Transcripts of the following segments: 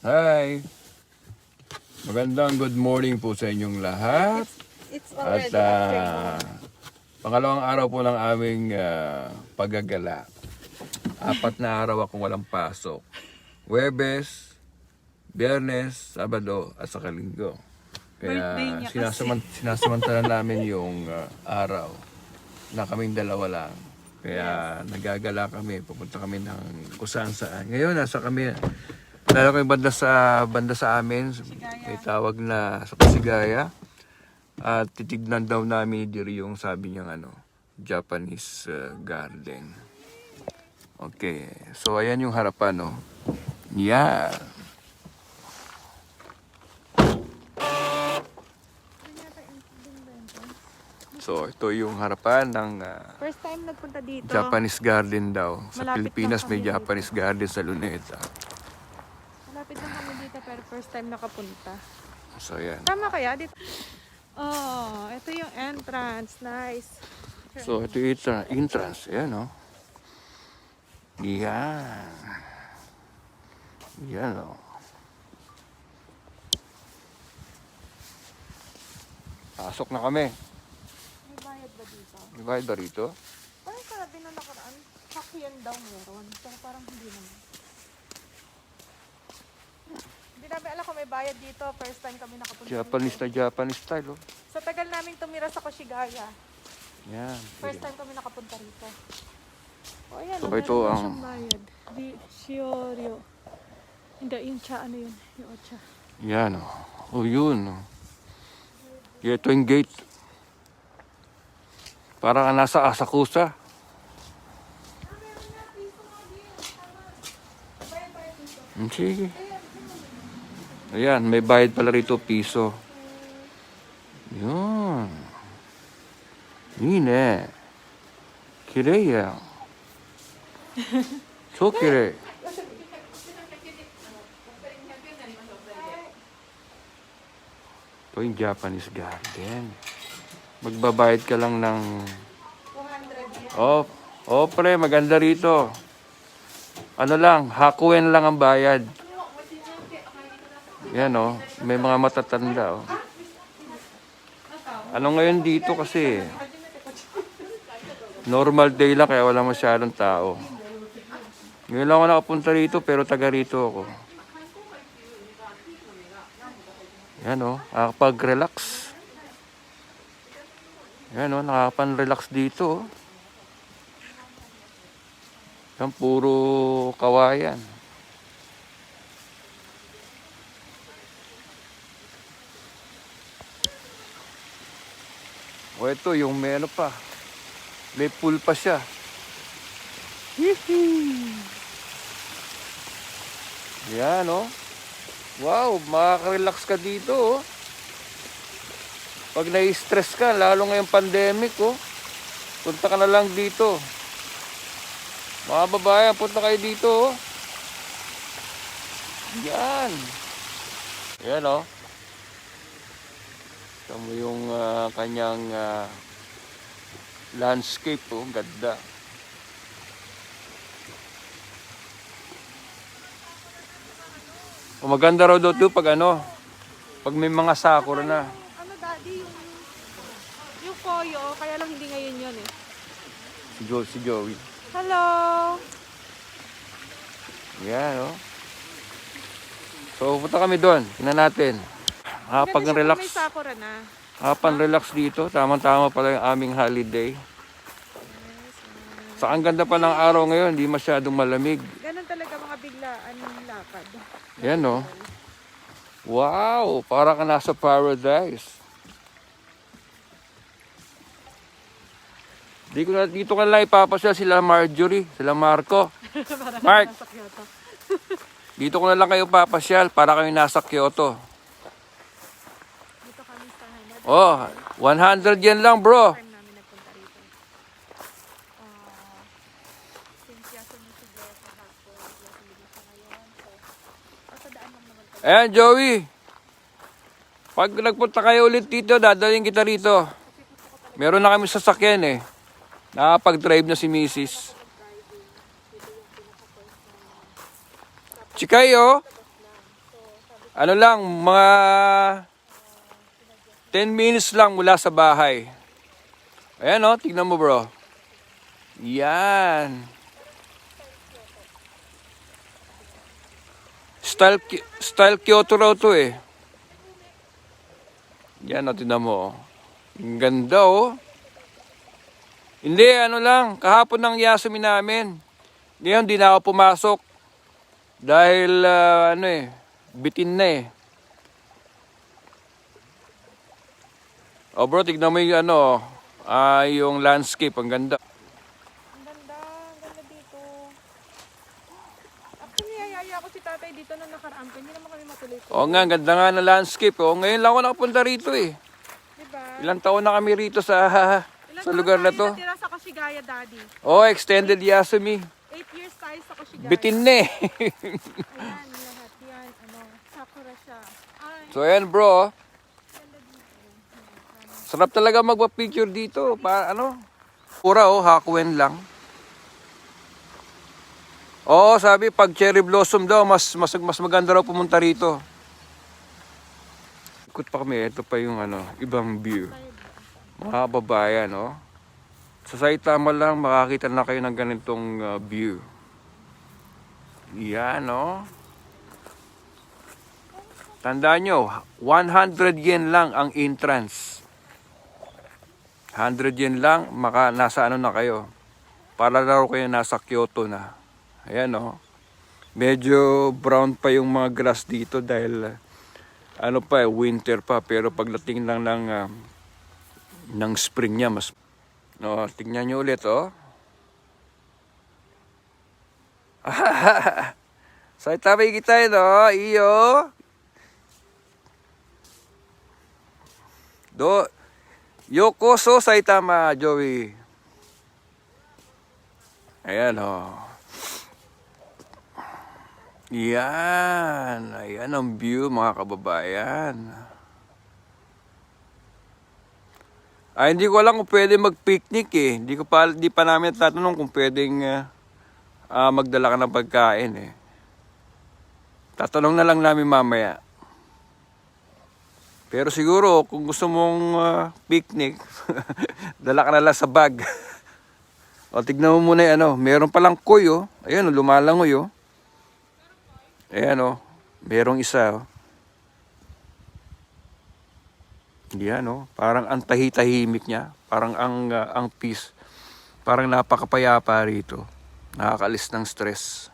Hi! Magandang good morning po sa inyong lahat. It's At already afternoon. pangalawang araw po ng aming paggagala. 4 na araw akong walang pasok. Huwebes, Biyernes, Sabado at saka Linggo. Birthday Kaya niya kasi. sinasamantala namin yung araw na kaming dalawa lang. Kaya nagagala kami, pupunta kami ng kung saan. Ngayon nasa kami, lalo kami banda sa amin, may tawag na sa Pasigaya. At titignan daw namin diri yung sabi niyang Japanese garden. Okay, so ayan yung harapan, no? Yeah. So ito yung harapan ng First time nagpunta dito. Japanese garden daw. Sa Malapit Pilipinas lang may kami dito. Japanese garden sa Luneta. Malapit lang kami dito pero first time nakapunta. So ayan. Tama kaya dito? Oh, ito yung entrance. Nice. So ito yung entrance. Ayan, no? Yan. Yan, no? Pasok na kami. May bayad ba dito? May bayad ba rito? Parang sabi na nakaraan, Hakyan daw meron. Pero parang hindi naman. Hindi namin alam kung may bayad dito. First time kami nakapunta Japanese dito. na Japanese style, oh. Sa tagal namin tumira sa Koshigaya. Yan. First time kami nakapunta rito. O ayan, So, meron ito na ang- siyang bayad. Di Shioryo. Hindi, yung cha, ano yun? Yung ocha. Yan, oh. Oh, yun, oh. Ito yung gate. Para ka nasa Asakusa. Sige. Ayan, may bayad pala rito, piso. Yun. Ine. Kirei yan. So kirei. Ito yung Japanese garden. Magbabayad ka lang ng... 200 yen. Oh, pre, maganda rito. Ano lang, hakuen lang ang bayad. Yan, oh. May mga matatanda, oh. Ano ngayon dito kasi? Normal day lang kaya wala masyadong tao. Ngayon lang ako nakapunta rito pero taga rito ako. Yan, oh. Nakakapag-relax. Yan, oh. Nakakapan-relax dito, oh. Yan, puro kawayan. O ito, yung may ano pa. May pool pa siya. Yan, oh. Wow, makaka-relax ka dito, oh. Pag nai-stress ka, lalo ngayong pandemic, oh. Punta ka na lang dito. Mga babayan, punta kayo dito, oh. Yan. Yan, oh. Ito mo yung kanyang landscape, oh. Ganda. O maganda raw doon pag may mga sakura na. Ano daddy, yung koyo, kaya lang hindi ngayon yun eh. Si Joey. Hello! Yan, oh. So, punta kami doon. Tingnan natin. Nakapag-relax. May sakura na. Nakapag-relax dito. Tama-tama pala yung aming holiday. Sa ang ganda pa ng araw ngayon, hindi masyadong malamig. Ganun talaga mga biglaan ng lakad. Yan, oh. Wow! Para ka nasa paradise. Dito ka lang ipapasya sila Marjorie, sila Marco. Mark! Sa Kyoto. Dito ko na lang kayo papasyal para kayo nasa Kyoto. Dito kami sa Hanad. Oh, 100 yen lang, bro. Time namin nagpunta rito. Since yasumisigay sa hapon, yasumisigay siya ngayon. So, sa daan lang naman kami. Ayan, Joey. Pag nagpunta kayo ulit dito, dadalhin kita rito. Meron na kami sasakyan eh. Nakapag-drive na si Mrs. Chikay, oh. So, Ano lang, mga 10 minutes lang mula sa bahay. Ayan o, tignan mo bro. Yan. Style Kyoto raw to eh. Yan o, tignan mo. Ang ganda oh. Hindi, ano lang, kahapon ng Yasumi namin. Ngayon, di na ako pumasok. Dahil, bitin na eh. Oh bro, tignan mo yung yung landscape, ang ganda. Ang ganda dito. Actually, yayaya ako si tatay dito na nakaraan. Hindi naman kami matuloy ko. Oo nga, ang ganda nga ng landscape. Oh, ngayon lang ako nakapunta rito eh. Diba? Ilang taon na kami rito sa lugar na to. Ilan taon tayo natira sa Koshigaya, Daddy? Oh, extended Yasumi. 8 years tayo sa Koshigaya. Bitin na eh. Ayan, lahat yan. Sakura siya. Ay, So ayan bro, ganda dito. sarap talaga magpa-picture dito. Pura Hakuen lang. Oo, sabi pag cherry blossom daw, mas maganda raw pumunta rito. Ikot pa kami, ito pa yung ibang view. Mga babayan, no? Sa Saitama lang, makakita na kayo ng ganitong view. Yan, no? Tandaan nyo, 100 yen lang ang entrance. 100 yen lang, nasa na kayo. Para raw kayo nasa Kyoto na. Ayan, no? Medyo brown pa yung mga grass dito dahil winter pa. Pero pagdating lang ng spring niya, no, tingnan nyo ulit, oh. Saitama kita, no? Iyo. Yokoso Saitama, Joey. Ayan, oh. Yan. Ayan ang view, mga kababayan. Hindi ko alam kung pwede mag-picnic eh. Hindi pa namin tatanong kung pwedeng magdala ka ng pagkain eh. Tatanong na lang namin mamaya. Pero siguro, kung gusto mong picnic, dala ka na lang sa bag. O, tignan mo muna yung meron palang koy, oh. Ayan, lumalangoy, oh. Ayan, oh. Merong isa, oh. Yan, oh. Parang ang tahitahimik niya. Parang ang peace. Parang napakapayapa rito. Nakakalis ng stress.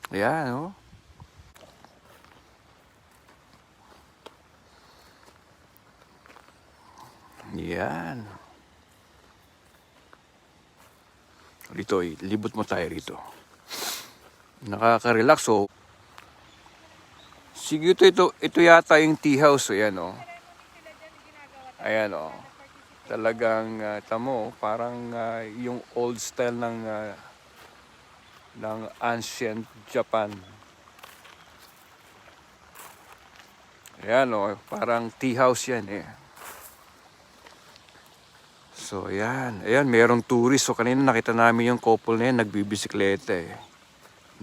Ayan, oh. Yan. Rito, libot mo tayo rito. Nakaka-relax, oh. Sige, ito yata yung tea house, ayan, oh. Ayan, oh. Talagang, tamo, parang yung old style ng ancient Japan. Ayan, oh, parang tea house yan, eh. So, ayan. Ayan, mayroong tourist. So, kanina nakita namin yung couple na yan, nagbibisikleta eh.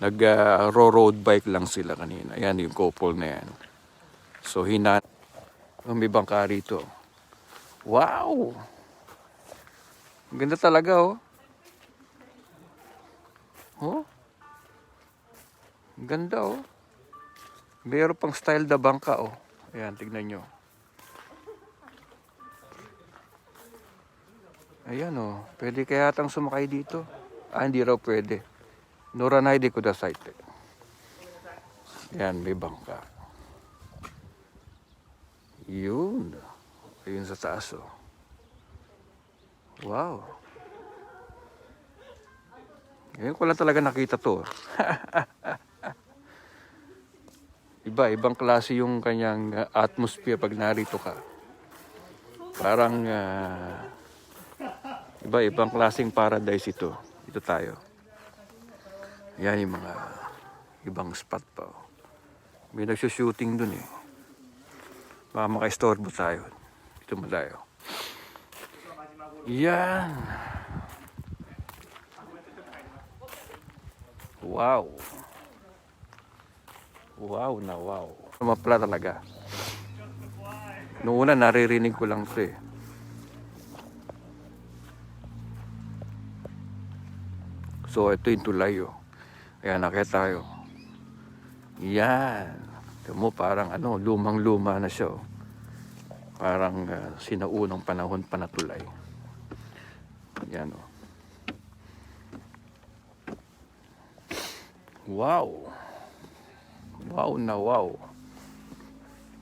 Road bike lang sila kanina. Ayan, yung couple na yan. So, may bangka rito. Wow! Ang ganda talaga, oh. Oh? Ang ganda, oh. Mayroon pang style na bangka, oh. Ayan, tignan nyo. Ayan, oh. Pwede kaya tang sumakay dito. Hindi raw pwede. Noranay di kudasai. Ayan, may bangka. Yun. Ayun sa taas, oh. Wow. Ngayon ko lang talaga nakita to. Ibang klase yung kanyang atmosphere pag narito ka. Parang ibang klaseng paradise ito. Ito tayo. Yan yung mga ibang spot pa. Oh. May nagsushooting dun eh. Baka maka-istorbo tayo. Ito mo tayo. Yan. Wow. Wow na wow. Mapla talaga. Noong una naririnig ko lang ito eh. So ito yung tulay oh. Ayan, nakita tayo. Yan. Ito mo parang ano, lumang-luma na siya oh. Parang sinaunang panahon pa na tulay. Yan oh. Wow. Wow na wow.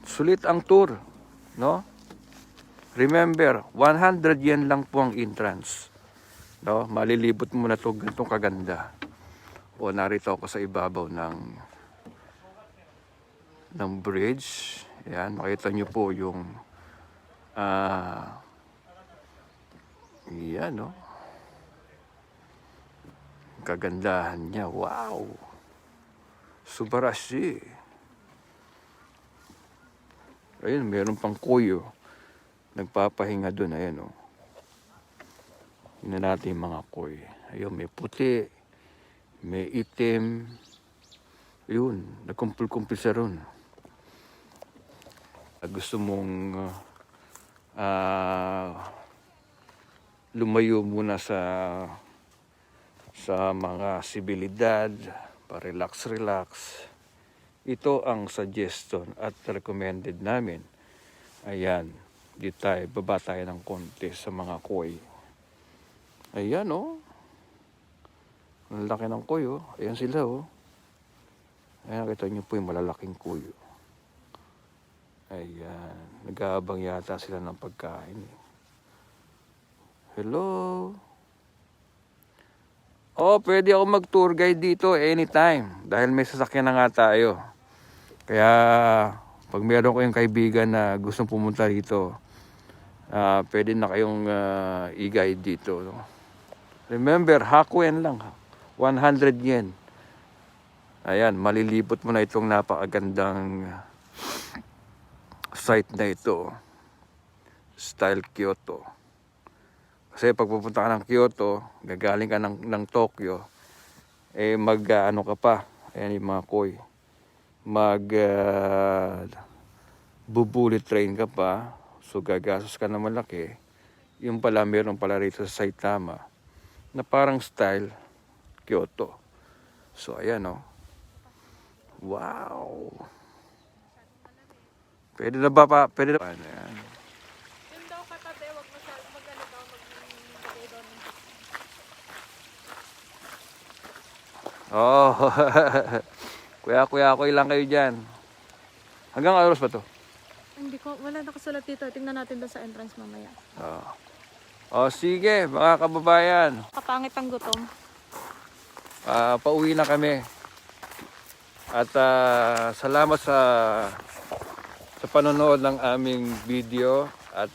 Sulit ang tour, no? Remember, 100 yen lang po ang entrance. No, malilibot mo na 'to ganitong kaganda. O narito ako sa ibabaw ng bridge. Ayan, makita niyo po yung yan, no? Kagandahan niya. Wow. Subarashi. Ayun, meron pang kuyo. Nagpapahinga doon. Ayan, oh. Tingnan natin yung mga koy. Ayun, may puti. May itim. Ayun, nagkumpul-kumpul siya ron. Gusto mong lumayo muna sa mga sibilidad, pa-relax. Ito ang suggestion at recommended namin. Ayan, dito tayo, baba tayo ng konti sa mga koi. Ayan oh. Ang laki ng koi oh. Ayan sila oh. Ayan, nakita nyo po yung malalaking koi. Ayan, nag-aabang yata sila ng pagkain. Hello. Oh, pwede ako mag-tour guide dito anytime. Dahil may sasakyan na nga tayo. Kaya, pag meron kayong kaibigan na gustong pumunta dito, pwede na kayong i-guide dito. No? Remember, hakuen lang. 100 yen. Ayan, malilibot mo na itong napakagandang site na ito. Style Kyoto. Kasi pag pupunta ka ng Kyoto, gagaling ka ng Tokyo, eh ano ka pa, ayan yung mga koi, bullet train ka pa, so gagastos ka na malaki. Yung pala, meron pala rito sa Saitama, na parang style Kyoto. So ayan oh. Wow. Pwede na ba pa? Pwede na ba? Ayan. Yun daw katabi, wag masyado mag-ano daw, mag-lagay daw ng Oh. Kuya, lang kayo dyan. Hanggang oras ba to? Hindi ko, wala nakasulat dito. Tingnan natin doon sa entrance mamaya. Oh, sige, mga kababayan. Kapangit ang gutom. Pauwi na kami. At salamat sa panonood ng aming video. At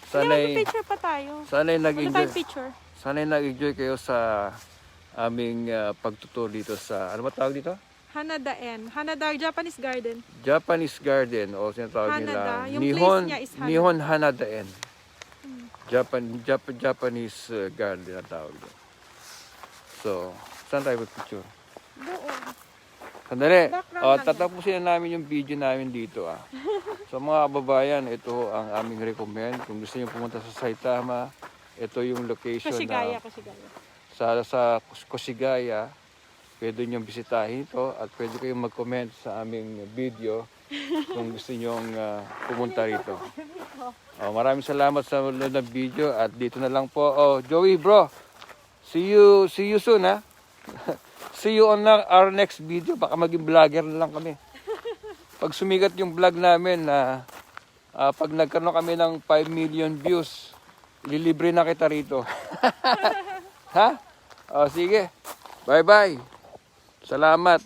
sana'y Picture pa tayo. sana'y Wala nag-enjoy. tayong picture. Sana'y nag-enjoy kayo sa aming pagtutur dito sa, ano ba tawag dito? Hanada, Japanese Garden. Japanese Garden o sinatawag Hanada. nila Yung place niya is Hanada. Nihon Hanada-en. Japanese Garden na tawag doon. So, saan tayo mag-picture? Doon. Sandali. Background lang Tatapusin na namin yung video namin dito. So mga kababayan, ito ang aming recommend. Kung gusto niyo pumunta sa Saitama, ito yung location Koshigaya. sa Koshigaya. Pwede niyong bisitahin ito at pwede kayong mag-comment sa aming video kung gusto niyong pumunta rito. Maraming salamat sa manood ng video at dito na lang po. Joey bro, see you soon ha. See you on our next video. Baka maging vlogger na lang kami. Pag sumigat yung vlog namin na pag nagkaroon kami ng 5 million views, ililibre na kita rito. Ha? Sige. Bye-bye. Salamat.